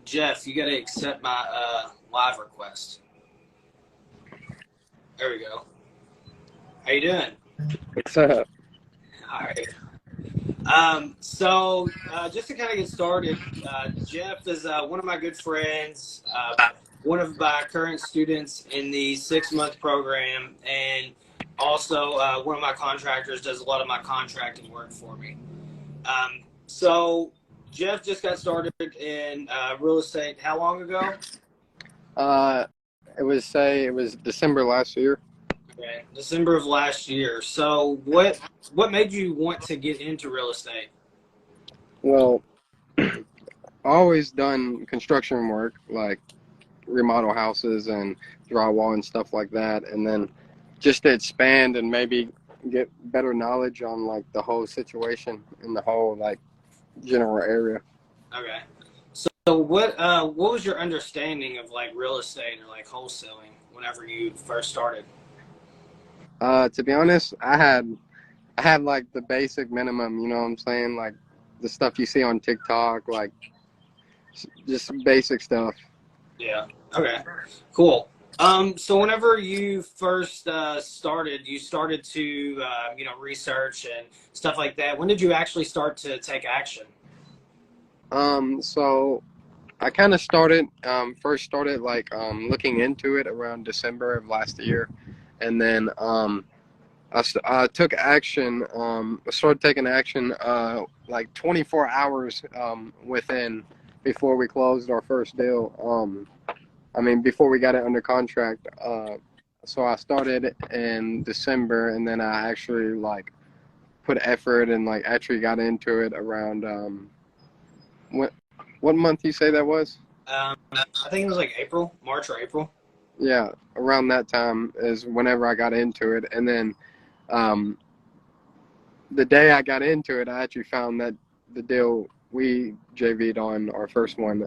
Jeff, you got to accept my live request. There we go. How you doing? What's up? All right. Just to kind of get started, Jeff is one of my good friends, one of my current students in the 6-month program, and also one of my contractors does a lot of my contracting work for me. So Jeff just got started in real estate. How long ago? Uh, it was December last year. Okay, December of last year. So what made you want to get into real estate? Well, always done construction work, like remodel houses and drywall and stuff like that, and then just to expand and maybe get better knowledge on like the whole situation in the whole like general area. Okay. So what was your understanding of like real estate or like wholesaling whenever you first started? To be honest, I had like the basic minimum, you know what I'm saying? Like the stuff you see on TikTok, like just basic stuff. Yeah. Okay. Cool. So whenever you first started, you started to research and stuff like that. When did you actually start to take action? So I kind of first started like looking into it around December of last year, and then I took action. I started taking action like 24 hours within before we closed our first deal. I mean, before we got it under contract. So I started in December, and then I actually like put effort and like actually got into it around what what month you say that was? I think it was like March or April. Yeah, around that time is whenever I got into it, and then um, the day I got into it, I actually found that the deal we JV'd on our first one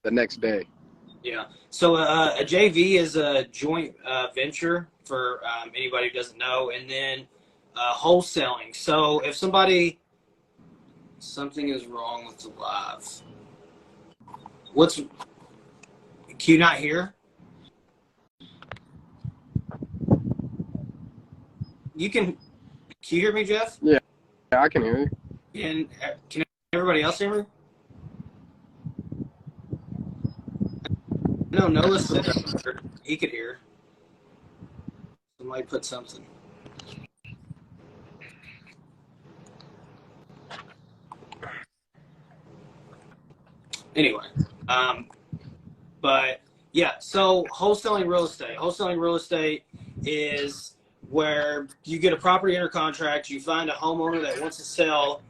the next day. Yeah. So a JV is a joint venture for anybody who doesn't know, and then wholesaling. So if something is wrong with the live, can you not hear? Can you hear me, Jeff? Yeah, I can hear you. Can everybody else hear me? No, Noah said he could hear. Somebody put something. Anyway, but yeah, so wholesaling real estate. Wholesaling real estate is where you get a property under contract, you find a homeowner that wants to sell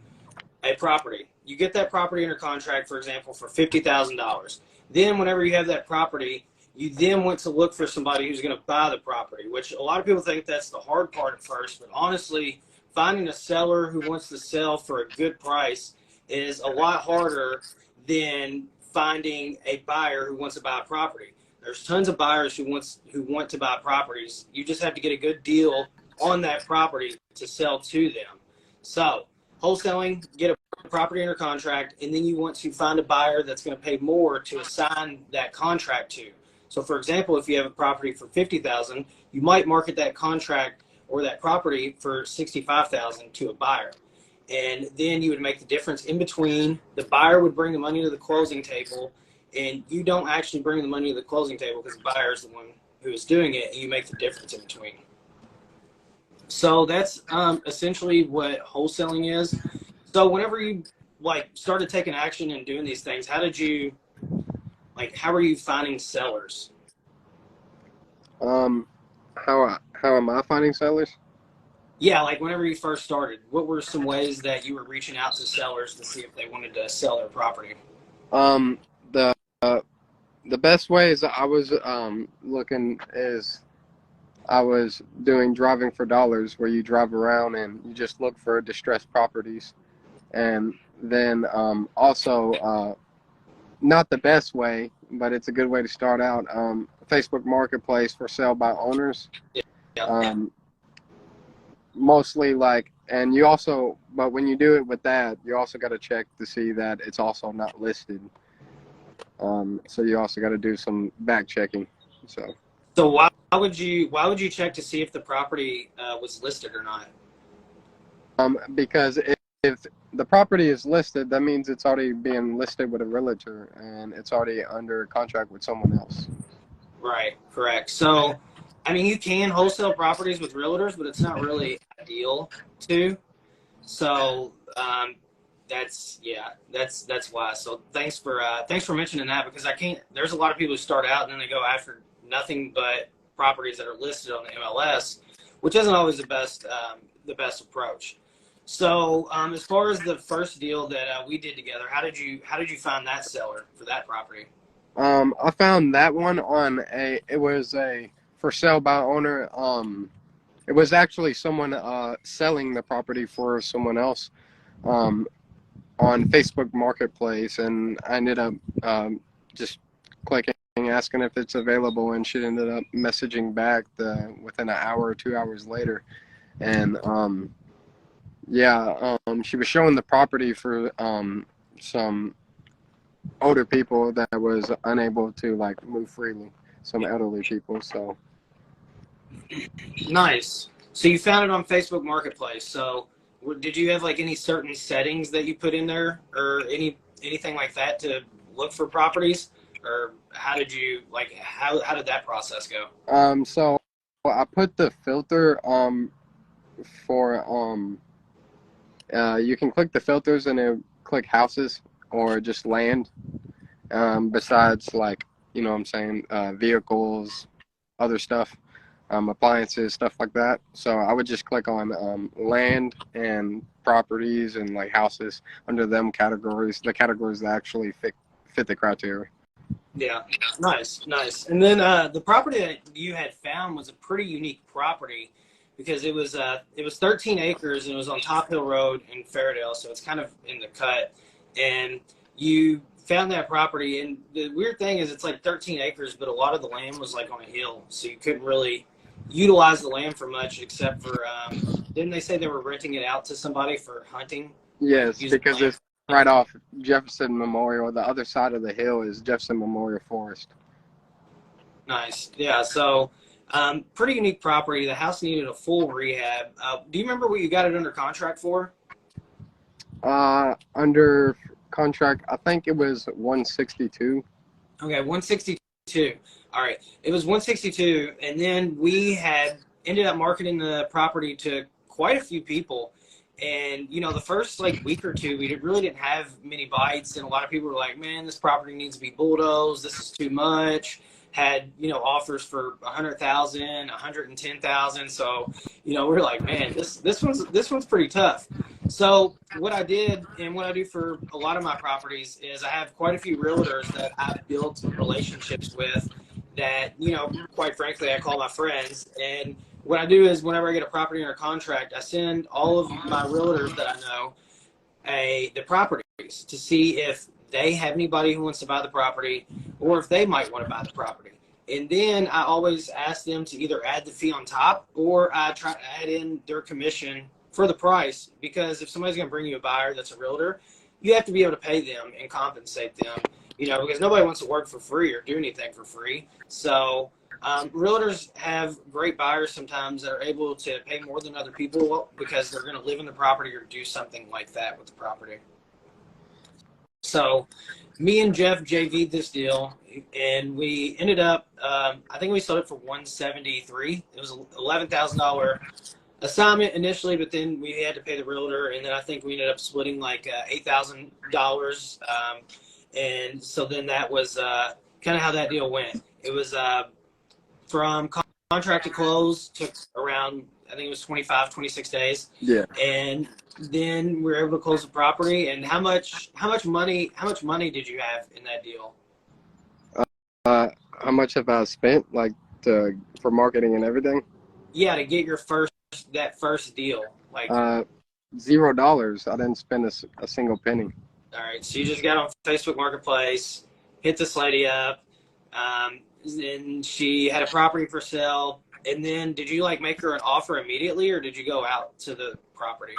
a property. You get that property under contract, for example, for $50,000. Then whenever you have that property, you then want to look for somebody who's going to buy the property, which a lot of people think that's the hard part at first, but honestly, finding a seller who wants to sell for a good price is a lot harder than finding a buyer who wants to buy a property. There's tons of buyers who want to buy properties. You just have to get a good deal on that property to sell to them. So, wholesaling, get a property under contract, and then you want to find a buyer that's going to pay more to assign that contract to. So, for example, if you have a property for $50,000, you might market that contract or that property for $65,000 to a buyer, and then you would make the difference in between. The buyer would bring the money to the closing table, and you don't actually bring the money to the closing table because the buyer is the one who is doing it, and you make the difference in between. So that's essentially what wholesaling is. So whenever you like started taking action and doing these things, how are you finding sellers? Um, how am I finding sellers? Yeah, like whenever you first started, what were some ways that you were reaching out to sellers to see if they wanted to sell their property? Um, the the best way is I was looking is I was doing driving for dollars, where you drive around and you just look for distressed properties, and then also not the best way, but it's a good way to start out. Facebook Marketplace for sale by owners. Yeah. Um, Mostly like, and you also, but when you do it with that, you also got to check to see that it's also not listed. So you also got to do some back checking. So So why would you check to see if the property was listed or not? because if the property is listed, that means it's already being listed with a realtor and it's already under contract with someone else. Right, correct. So, I mean, you can wholesale properties with realtors, but it's not really ideal to. So, that's why. So, thanks for mentioning that because I can't. There's a lot of people who start out and then they go after nothing but properties that are listed on the MLS, which isn't always the best approach. So, as far as the first deal that we did together, how did you find that seller for that property? I found that one on it was a for sale by owner. It was actually someone selling the property for someone else um, on Facebook Marketplace, and I ended up just clicking, asking if it's available, and she ended up messaging back within an hour or 2 hours later, and she was showing the property for some older people that was unable to like move freely, some elderly people. So Nice. So you found it on Facebook Marketplace. So did you have like any certain settings that you put in there or anything like that to look for properties? Or how did you like how did that process go? so I put the filter for you can click the filters and it click houses or just land, besides like, you know what I'm saying, vehicles, other stuff, appliances, stuff like that. So I would just click on land and properties and like houses under them categories, the categories that actually fit the criteria. Yeah. Nice, nice. And then the property that you had found was a pretty unique property because it was 13 acres and it was on Top Hill Road in Fairdale, so it's kind of in the cut. And you found that property, and the weird thing is it's like 13 acres, but a lot of the land was like on a hill, so you couldn't really utilize the land for much except for didn't they say they were renting it out to somebody for hunting, like Yes, using the because land? it's right off Jefferson Memorial. The other side of the hill is Jefferson Memorial Forest. Nice. Yeah. So, pretty unique property. The house needed a full rehab. Do you remember what you got it under contract for? Under contract, I think it was 162. Okay, 162. All right. It was 162. And then we had ended up marketing the property to quite a few people. And, you know, the first like week or two, really didn't have many bites. And a lot of people were like, man, this property needs to be bulldozed. This is too much. Had, you know, offers for 100,000, 110,000. So, you know, we're like, man, this one's pretty tough. So what I did and what I do for a lot of my properties is I have quite a few realtors that I've built relationships with that, you know, quite frankly, I call my friends. And what I do is whenever I get a property under contract, I send all of my realtors that I know the properties to see if they have anybody who wants to buy the property or if they might want to buy the property. And then I always ask them to either add the fee on top or I try to add in their commission for the price, because if somebody's going to bring you a buyer that's a realtor, you have to be able to pay them and compensate them, you know, because nobody wants to work for free or do anything for free. So realtors have great buyers sometimes that are able to pay more than other people because they're going to live in the property or do something like that with the property. So me and Jeff JV'd this deal, and we ended up, I think we sold it for 173. It was $11,000 assignment initially, but then we had to pay the realtor, and then I think we ended up splitting like $8,000. And so then that was kind of how that deal went. It was from contract to close took around, I think it was 25, 26 days. Yeah. And then we were able to close the property. And how much money did you have in that deal? How much have I spent like for marketing and everything? Yeah, to get that first deal. Like, $0. I didn't spend a single penny. all right, so you just got on Facebook Marketplace, hit this lady up, and she had a property for sale. And then did you like make her an offer immediately, or did you go out to the property?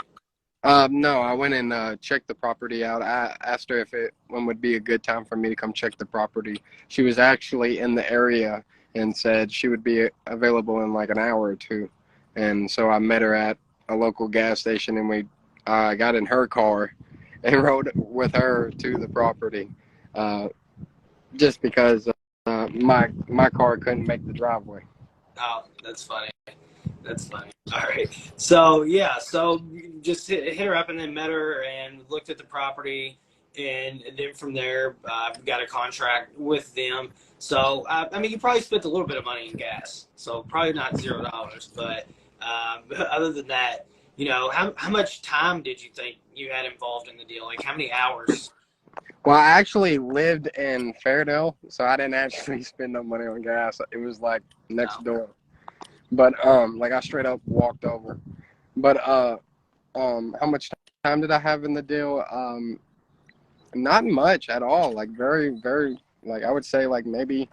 No, I went and checked the property out. I asked her when would be a good time for me to come check the property. She was actually in the area and said she would be available in like an hour or two. And so I met her at a local gas station, and we got in her car and rode with her to the property, just because my car couldn't make the driveway. Oh, that's funny. That's funny. All right. So yeah, so just hit her up and then met her and looked at the property, and then from there got a contract with them. So I mean, you probably spent a little bit of money in gas, so probably not $0, but other than that, how much time did you think you had involved in the deal? Like how many hours? Well, I actually lived in Fairdale, so I didn't actually spend no money on gas. It was like next No. door. But like I straight up walked over. But how much time did I have in the deal? Not much at all. Like very, very, like I would say like maybe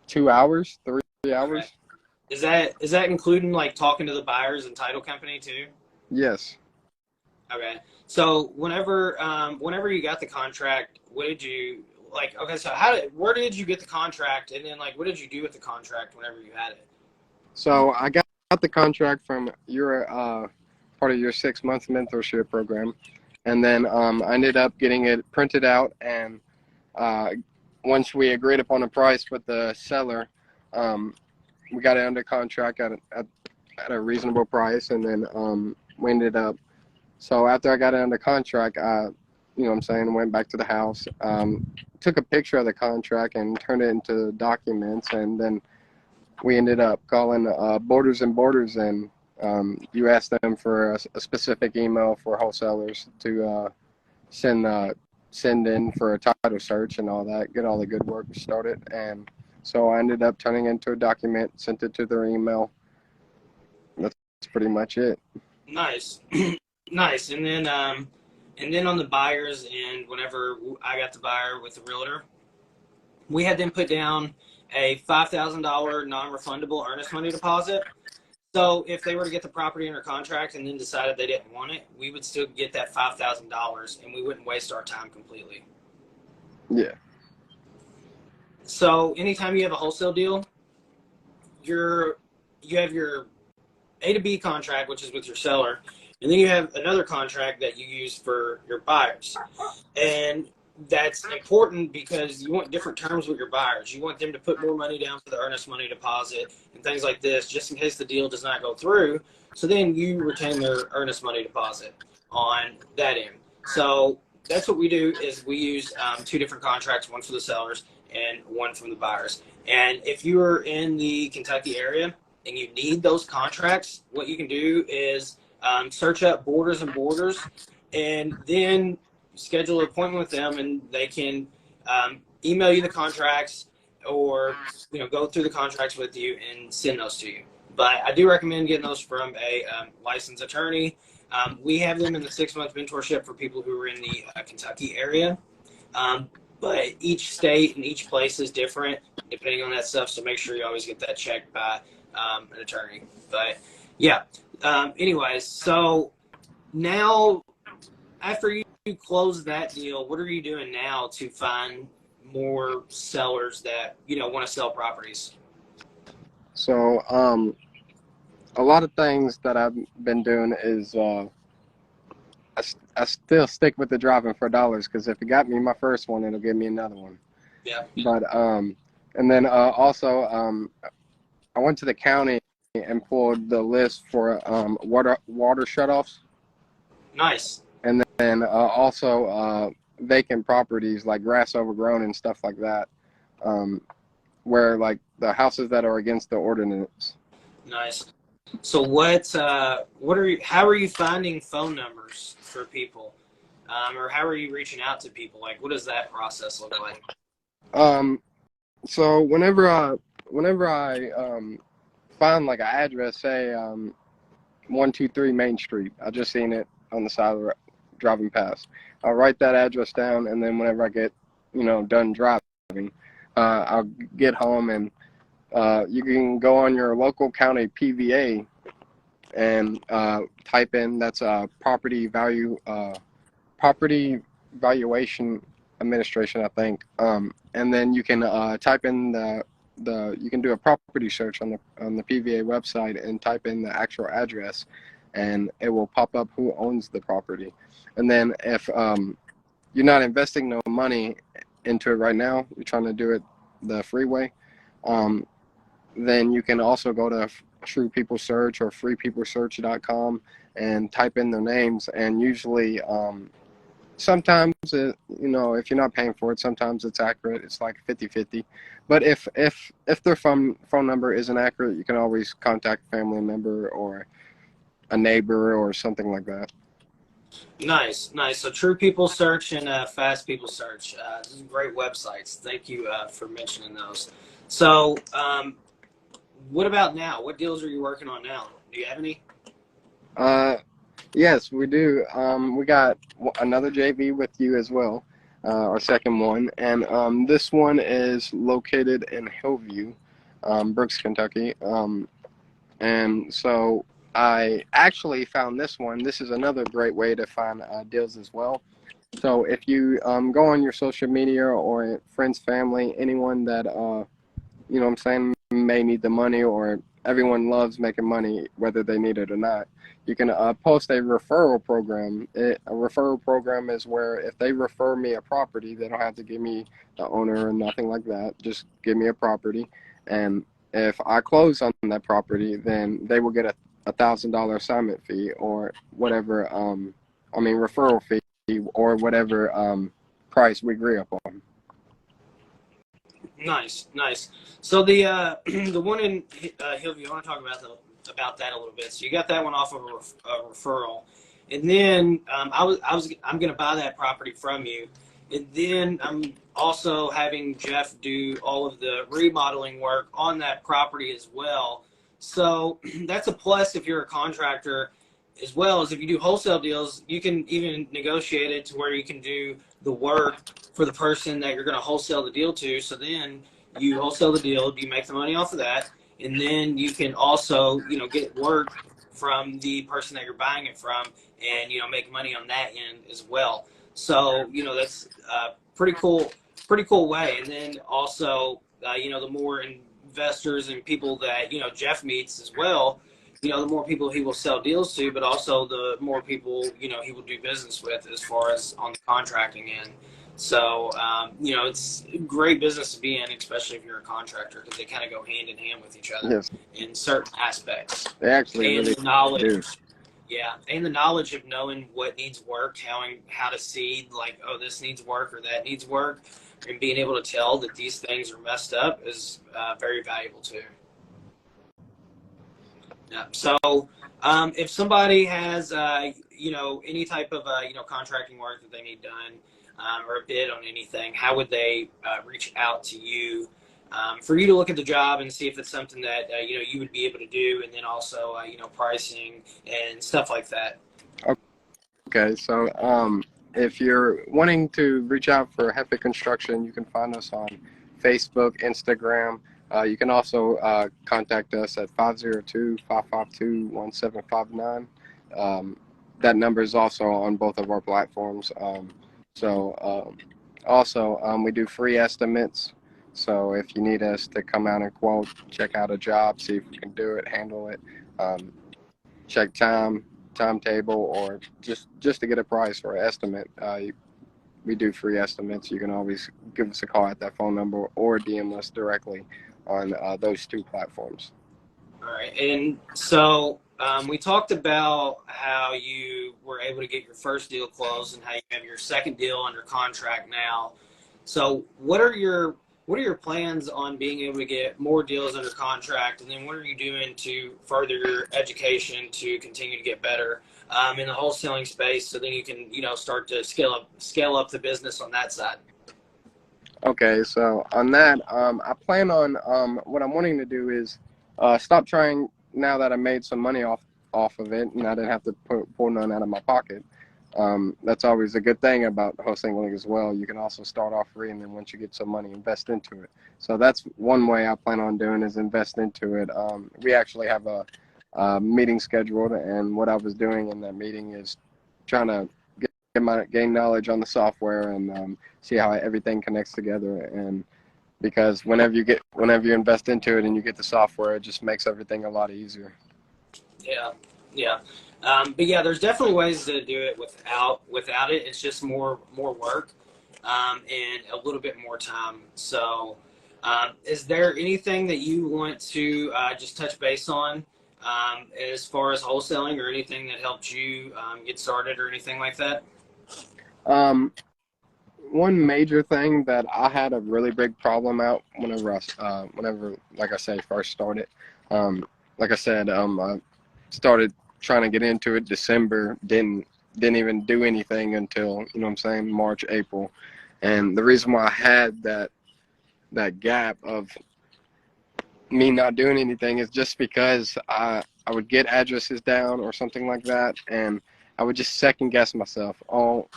2 hours, 3 hours. Okay. Is that including like talking to the buyers and title company too? Yes. Okay. So whenever you got the contract, what did you like? Okay, so where did you get the contract, and then like what did you do with the contract whenever you had it? So I got the contract from your part of your 6 month mentorship program, and then I ended up getting it printed out, and uh, once we agreed upon a price with the seller, we got it under contract at a reasonable price, and then we ended up. So after I got it under contract, what I'm saying, went back to the house, took a picture of the contract and turned it into documents, and then we ended up calling Borders and Borders, and you asked them for a specific email for wholesalers to send in for a title search and all that, get all the good work started. And so I ended up turning into a document, sent it to their email. That's pretty much it. Nice, nice. And then on the buyers end, whenever I got the buyer with the realtor, we had them put down a $5,000 non-refundable earnest money deposit. So if they were to get the property under contract and then decided they didn't want it, we would still get that $5,000 and we wouldn't waste our time completely. Yeah. So anytime you have a wholesale deal, you have your A to B contract, which is with your seller, and then you have another contract that you use for your buyers. And that's important because you want different terms with your buyers. You want them to put more money down for the earnest money deposit and things like this, just in case the deal does not go through. So then you retain their earnest money deposit on that end. So that's what we do is we use two different contracts, one for the sellers and one from the buyers. And if you are in the Kentucky area and you need those contracts, what you can do is search up Borders and Borders, and then schedule an appointment with them, and they can email you the contracts or go through the contracts with you and send those to you. But I do recommend getting those from a licensed attorney. We have them in the 6 month mentorship for people who are in the Kentucky area. But each state and each place is different depending on that stuff. So make sure you always get that checked by an attorney. But yeah, anyways, so now after you close that deal, what are you doing now to find more sellers that want to sell properties? So a lot of things that I've been doing is I still stick with the driving for dollars, because if it got me my first one, it'll give me another one. Yeah. But and then also I went to the county and pulled the list for water shutoffs. Nice. And then also vacant properties like grass overgrown and stuff like that, where like the houses that are against the ordinance. Nice. So how are you finding phone numbers for people, or how are you reaching out to people? Like, what does that process look like? So whenever I find like an address, say 123 Main Street, I just seen it on the side of the driving past, I'll write that address down, and then whenever I get done driving, I'll get home, and you can go on your local county PVA and type in, that's property valuation administration, I think. And then you can type in you can do a property search on the PVA website and type in the actual address, and it will pop up who owns the property. And then if you're not investing no money into it right now, you're trying to do it the free way, then you can also go to True People Search or freepeoplesearch.com and type in their names. And usually, sometimes, if you're not paying for it, sometimes it's accurate. It's like 50-50. But if their phone number isn't accurate, you can always contact a family member or a neighbor or something like that. Nice. So True People Search and Fast People Search. These are great websites. Thank you for mentioning those. So, what about now? What deals are you working on now? Do you have any? Yes, we do. We got another JV with you as well, our second one, and this one is located in Hillview, Brooks, Kentucky. And so I actually found this one. This is another great way to find deals as well. So if you go on your social media or friends, family, anyone that you know what I'm saying, may need the money, or everyone loves making money whether they need it or not, you can post a referral program. A referral program is where if they refer me a property, they don't have to give me the owner or nothing like that. Just give me a property, and if I close on that property, then they will get a $1,000 assignment fee or whatever. Referral fee or whatever price we agree upon. Nice. So the the one in Hillview, I want to talk about that a little bit. So you got that one off of a referral, and then I'm going to buy that property from you, and then I'm also having Jeff do all of the remodeling work on that property as well. So that's a plus if you're a contractor, as well as if you do wholesale deals, you can even negotiate it to where you can do the work for the person that you're going to wholesale the deal to. So then you wholesale the deal, you make the money off of that, and then you can also, get work from the person that you're buying it from, and make money on that end as well. So that's pretty cool way. And then also, the more investors and people that Jeff meets as well, the more people he will sell deals to, but also the more people, he will do business with as far as on the contracting end. So, it's a great business to be in, especially if you're a contractor, because they kind of go hand in hand with each other. Yes. In certain aspects. They actually and really the knowledge. do. Yeah, and the knowledge of knowing what needs work, how to see, like, oh, this needs work or that needs work, and being able to tell that these things are messed up is very valuable too. Yeah. So, if somebody has, any type of, contracting work that they need done, or a bid on anything, how would they reach out to you for you to look at the job and see if it's something that, you would be able to do, and then also, pricing and stuff like that? Okay, so if you're wanting to reach out for Hefe Construction, you can find us on Facebook, Instagram. You can also contact us at 502-552-1759. That number is also on both of our platforms. Also, we do free estimates. So if you need us to come out and quote, check out a job, see if we can do it, handle it, check timetable, or just to get a price or an estimate, we do free estimates. You can always give us a call at that phone number or DM us directly on those two platforms. All right. And so we talked about how you were able to get your first deal closed and how you have your second deal under contract now. So what are your plans on being able to get more deals under contract? And then what are you doing to further your education to continue to get better in the wholesaling space, so then you can, start to scale up the business on that side? Okay, so on that, I plan on what I'm wanting to do is stop trying, now that I made some money off of it and I didn't have to pull none out of my pocket. That's always a good thing about wholesaling as well. You can also start off free, and then once you get some money, invest into it. So that's one way I plan on doing, is invest into it. We actually have a meeting scheduled, and what I was doing in that meeting is trying to gain knowledge on the software and see how everything connects together. And because whenever you invest into it and you get the software, it just makes everything a lot easier. Yeah, yeah. But yeah, there's definitely ways to do it without it. It's just more work, and a little bit more time. So, is there anything that you want to just touch base on as far as wholesaling, or anything that helped you get started, or anything like that? Um, One major thing that I had a really big problem out whenever, like I say, first started. Like I said, I started trying to get into it December, didn't even do anything until, you know what I'm saying, March, April. And the reason why I had that gap of me not doing anything is just because I would get addresses down or something like that, and I would just second guess myself. Oh,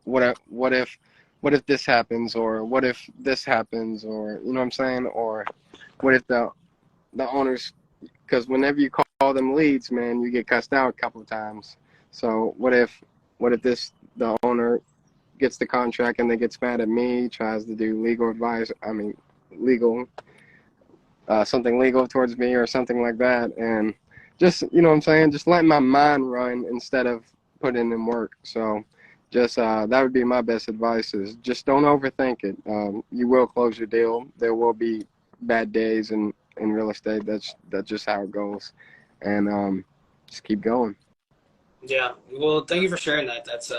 what if this happens, or what if this happens, or you know what I'm saying, or what if the owners, because whenever you call them leads, man, you get cussed out a couple of times. So what if the owner gets the contract and then gets mad at me, tries to do legal something legal towards me or something like that, and just, you know what I'm saying, just letting my mind run instead of putting in work. So just that would be my best advice, is just don't overthink it. You will close your deal. There will be bad days in real estate. That's just how it goes, and just keep going. Yeah. Well, thank you for sharing that. That's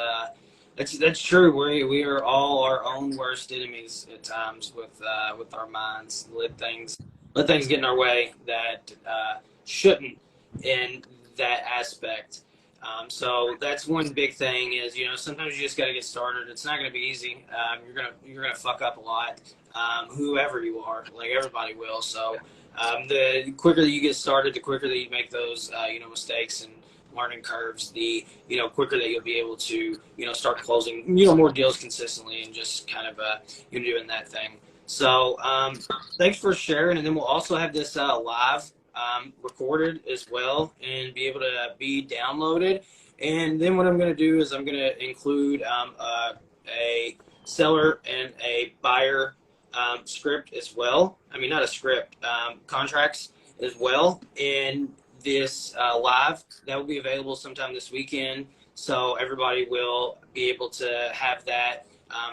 true. We are all our own worst enemies at times with our minds. Let things get in our way that shouldn't in that aspect. So that's one big thing is, sometimes you just got to get started. It's not going to be easy. You're gonna fuck up a lot. Whoever you are, like everybody will. So the quicker that you get started, the quicker that you make those mistakes and learning curves, the quicker that you'll be able to start closing more deals consistently, and just kind of doing that thing. So thanks for sharing, and then we'll also have this live recorded as well, and be able to be downloaded. And then what I'm going to do is I'm going to include a seller and a buyer script as well. I mean, not a script, contracts as well. And this live that will be available sometime this weekend, so everybody will be able to have that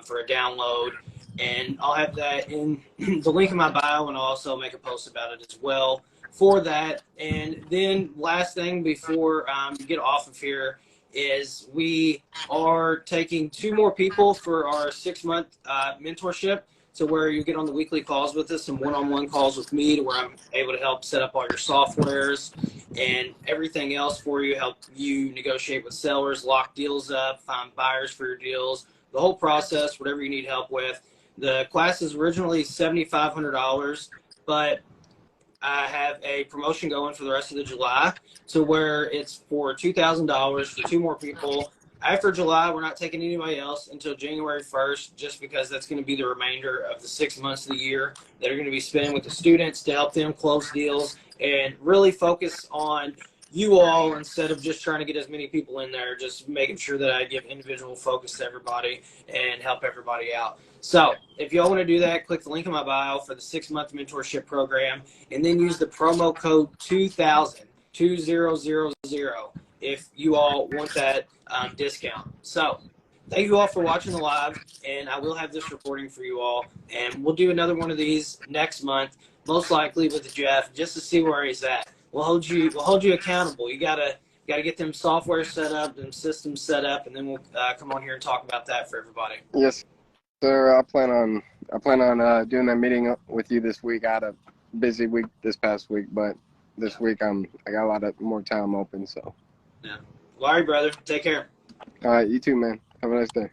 for a download. And I'll have that in the link in my bio, and I'll also make a post about it as well for that. And then last thing before you get off of here is we are taking 2 more people for our 6-month mentorship. So where you get on the weekly calls with us, and one-on-one calls with me, to where I'm able to help set up all your softwares and everything else for you, help you negotiate with sellers, lock deals up, find buyers for your deals, the whole process, whatever you need help with. The class is originally $7,500, but I have a promotion going for the rest of the July, to where it's for $2,000 for 2 more people. After July, we're not taking anybody else until January 1st, just because that's going to be the remainder of the 6 months of the year that are going to be spent with the students to help them close deals and really focus on you all, instead of just trying to get as many people in there, just making sure that I give individual focus to everybody and help everybody out. So if y'all want to do that, click the link in my bio for the 6-month mentorship program, and then use the promo code 2000 if you all want that discount. So thank you all for watching the live, and I will have this recording for you all, and we'll do another one of these next month, most likely with Jeff, just to see where he's at. We'll hold you accountable. You gotta get them software set up, them systems set up, and then we'll come on here and talk about that for everybody. Yes, sir. I plan on doing that meeting with you this week. I had a busy week this past week, but this week I got a lot of more time open. So Yeah. Well, all right, brother. Take care. all right, you too, man. Have a nice day.